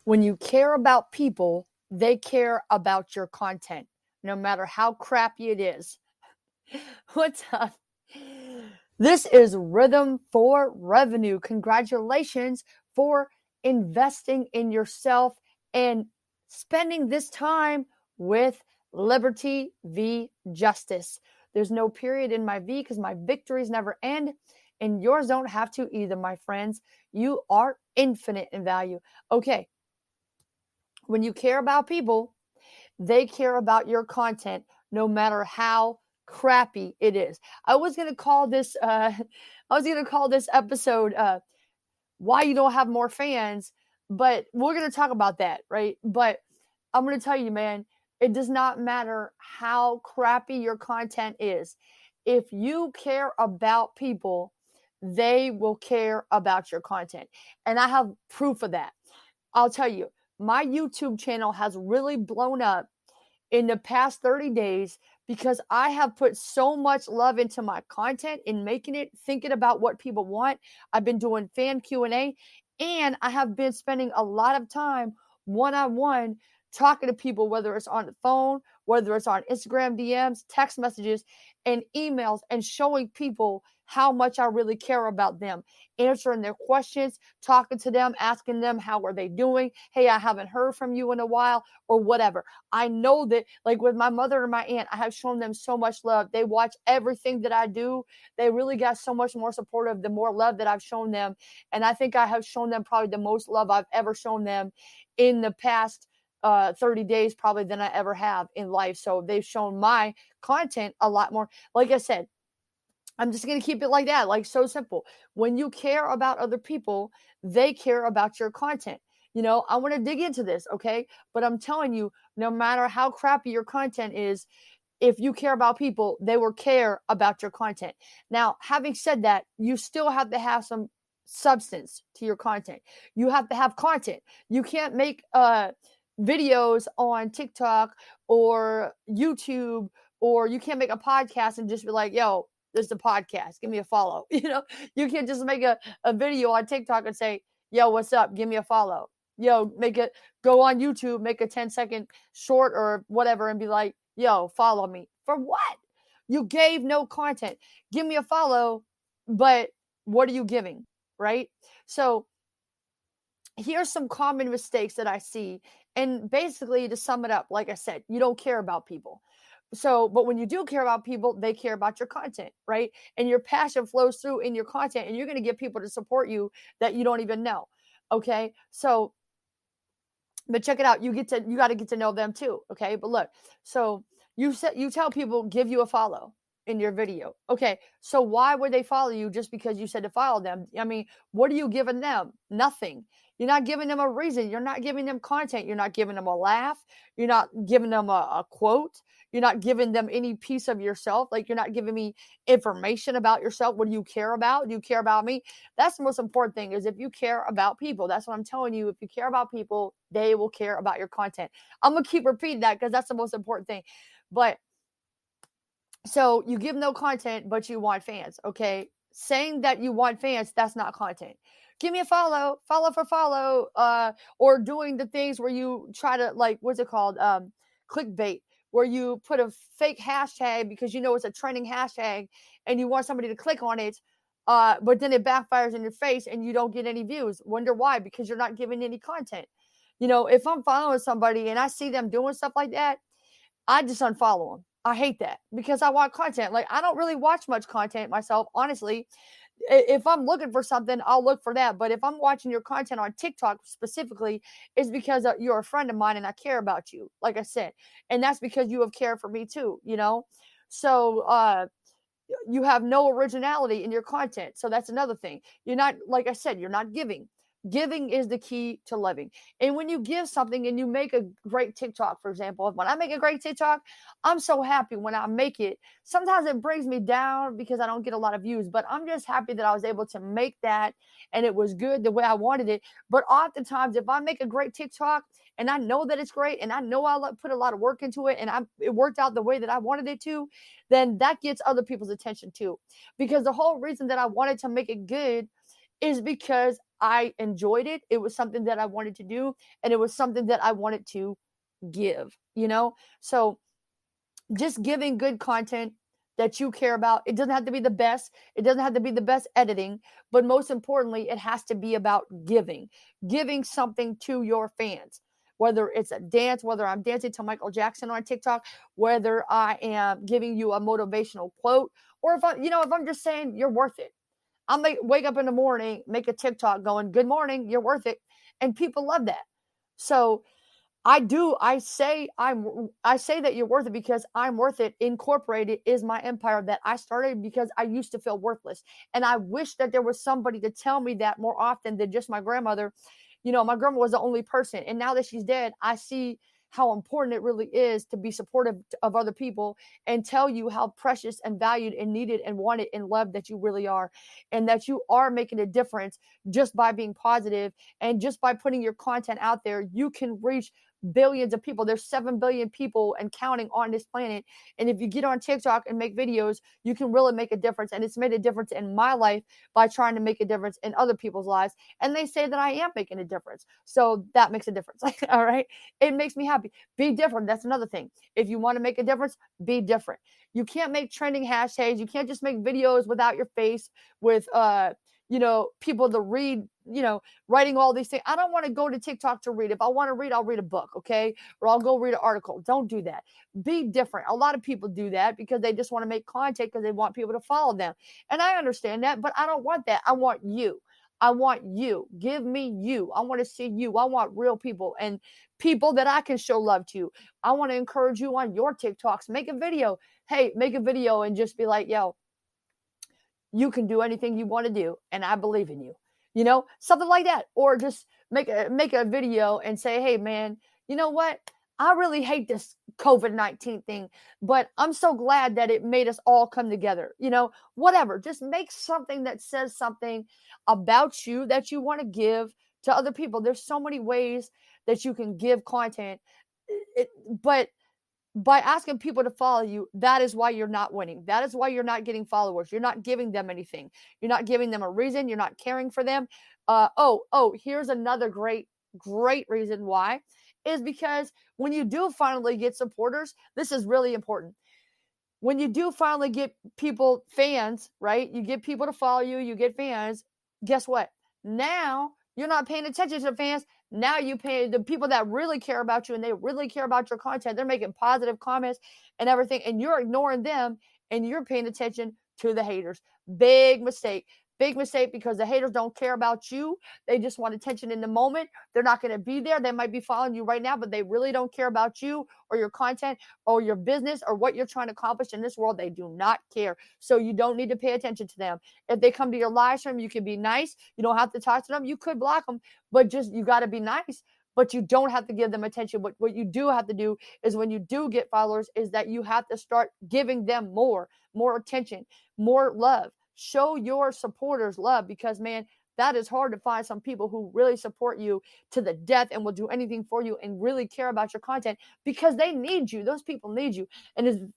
When you care about people, they care about your content, no matter how crappy it is. What's up? This is Rhythm for Revenue. Congratulations for investing in yourself and spending this time with Liberty v. Justice. There's no period in my V because my victories never end, and yours don't have to either, my friends. You are infinite in value. Okay, when you care about people, they care about your content no matter how crappy it is. I was gonna call this episode why you don't have more fans, but we're gonna talk about that, right? But I'm gonna tell you, man, it does not matter how crappy your content is. If you care about people, they will care about your content. And I have proof of that. I'll tell you, my YouTube channel has really blown up in the past 30 days because I have put so much love into my content in making it, thinking about what people want. I've been doing fan Q&A, and I have been spending a lot of time one-on-one talking to people, whether it's on the phone, whether it's on Instagram DMs, text messages, and emails, and showing people how much I really care about them, answering their questions, talking to them, asking them how are they doing. Hey, I haven't heard from you in a while, or whatever. I know that, like with my mother and my aunt, I have shown them so much love. They watch everything that I do. They really got so much more supportive the more love that I've shown them. And I think I have shown them probably the most love I've ever shown them in the past 30 days, probably than I ever have in life. So they've shown my content a lot more. Like I said, I'm just going to keep it like that, like so simple. When you care about other people, they care about your content. I want to dig into this, okay? But I'm telling you, no matter how crappy your content is, if you care about people, they will care about your content. Now, having said that, you still have to have some substance to your content. You have to have content. You can't make videos on TikTok or YouTube, or you can't make a podcast and just be like, yo, this is a podcast. Give me a follow. You can't just make a video on TikTok and say, yo, what's up? Give me a follow. Yo, go on YouTube, make a 10-second short or whatever and be like, yo, follow me. For what? You gave no content. Give me a follow, but what are you giving? Right? So here's some common mistakes that I see. And basically, to sum it up, like I said, you don't care about people. So, but when you do care about people, they care about your content, right? And your passion flows through in your content, and you're going to get people to support you that you don't even know. Okay. So, but check it out. You got to get to know them too. Okay. But look, so you tell people, give you a follow in your video. Okay. So why would they follow you just because you said to follow them? I mean, what are you giving them? Nothing. You're not giving them a reason. You're not giving them content. You're not giving them a laugh. You're not giving them a quote. You're not giving them any piece of yourself. Like, you're not giving me information about yourself. What do you care about? Do you care about me? That's the most important thing, is if you care about people. That's what I'm telling you. If you care about people, they will care about your content. I'm going to keep repeating that because that's the most important thing. But so you give no content, but you want fans. Okay. Saying that you want fans, that's not content. Give me a follow for follow, or doing the things where you try to, like, what's it called? Clickbait, where you put a fake hashtag because you know it's a trending hashtag and you want somebody to click on it. But then it backfires in your face and you don't get any views. Wonder why? Because you're not giving any content. If I'm following somebody and I see them doing stuff like that, I just unfollow them. I hate that because I want content. Like, I don't really watch much content myself, honestly. If I'm looking for something, I'll look for that. But if I'm watching your content on TikTok specifically, it's because you're a friend of mine and I care about you, like I said. And that's because you have care for me too. So you have no originality in your content. So that's another thing. You're not, like I said, you're not giving. Giving is the key to living. And when you give something and you make a great TikTok, for example, when I make a great TikTok, I'm so happy when I make it. Sometimes it brings me down because I don't get a lot of views, but I'm just happy that I was able to make that and it was good the way I wanted it. But oftentimes, if I make a great TikTok and I know that it's great and I know I put a lot of work into it and it worked out the way that I wanted it to, then that gets other people's attention too. Because the whole reason that I wanted to make it good is because I enjoyed it. It was something that I wanted to do, and it was something that I wanted to give, you know? So just giving good content that you care about. It doesn't have to be the best. It doesn't have to be the best editing, but most importantly, it has to be about giving something to your fans. Whether it's a dance, whether I'm dancing to Michael Jackson on TikTok, whether I am giving you a motivational quote, or if I'm just saying you're worth it. I'll wake up in the morning, make a TikTok going, "Good morning, you're worth it," and people love that. So I do. I say that you're worth it because I'm worth it. Incorporated is my empire that I started because I used to feel worthless. And I wish that there was somebody to tell me that more often than just my grandmother. My grandma was the only person. And now that she's dead, I see how important it really is to be supportive of other people and tell you how precious and valued and needed and wanted and loved that you really are, and that you are making a difference just by being positive and just by putting your content out there. You can reach billions of people. There's 7 billion people and counting on this planet. And if you get on TikTok and make videos, you can really make a difference. And it's made a difference in my life by trying to make a difference in other people's lives. And they say that I am making a difference. So that makes a difference. All right. It makes me happy. Be different. That's another thing. If you want to make a difference, be different. You can't make trending hashtags. You can't just make videos without your face with people to read, writing all these things. I don't want to go to TikTok to read. If I want to read, I'll read a book, okay? Or I'll go read an article. Don't do that. Be different. A lot of people do that because they just want to make content because they want people to follow them. And I understand that, but I don't want that. I want you. I want you. Give me you. I want to see you. I want real people and people that I can show love to. I want to encourage you on your TikToks. Make a video. Hey, make a video and just be like, yo, you can do anything you want to do, and I believe in you. Something like that. Or just make a video and say, hey man, you know what? I really hate this COVID-19 thing, but I'm so glad that it made us all come together. Whatever. Just make something that says something about you that you want to give to other people. There's so many ways that you can give content. But by asking people to follow you, that is why you're not winning. That is why you're not getting followers. You're not giving them anything. You're not giving them a reason. You're not caring for them. Here's another great reason why is because when you do finally get supporters, this is really important. When you do finally get fans, right? You get people to follow you, you get fans. Guess what? Now you're not paying attention to the fans. Now you pay the people that really care about you and they really care about your content. They're making positive comments and everything, and you're ignoring them and you're paying attention to the haters. Big mistake. Big mistake, because the haters don't care about you. They just want attention in the moment. They're not going to be there. They might be following you right now, but they really don't care about you or your content or your business or what you're trying to accomplish in this world. They do not care. So you don't need to pay attention to them. If they come to your live stream, you can be nice. You don't have to talk to them. You could block them, but just you got to be nice. But you don't have to give them attention. What you do have to do is, when you do get followers, is that you have to start giving them more attention, more love. Show your supporters love, because man, that is hard to find some people who really support you to the death and will do anything for you and really care about your content, because they need you. Those people need you. And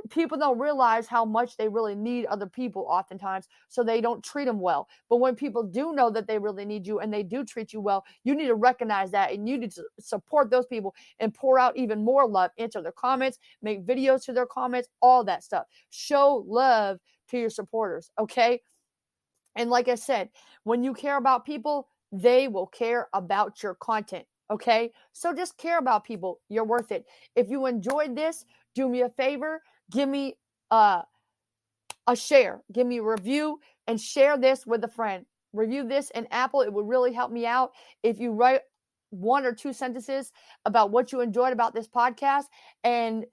people don't realize how much they really need other people oftentimes, so they don't treat them well. But when people do know that they really need you and they do treat you well, you need to recognize that, and you need to support those people and pour out even more love, answer their comments, make videos to their comments, all that stuff. Show love to your supporters, okay? And like I said, when you care about people, they will care about your content. Okay. So just care about people. You're worth it. If you enjoyed this, do me a favor. Give me a share. Give me a review and share this with a friend. Review this in Apple. It would really help me out if you write 1 or 2 sentences about what you enjoyed about this podcast. And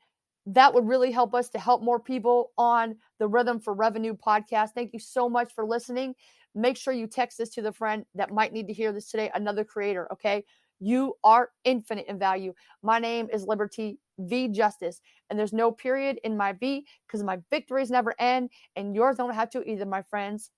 that would really help us to help more people on the Rhythm for Revenue podcast. Thank you so much for listening. Make sure you text this to the friend that might need to hear this today, another creator, okay? You are infinite in value. My name is Liberty V Justice, and there's no period in my V, because my victories never end, and yours don't have to either, my friends.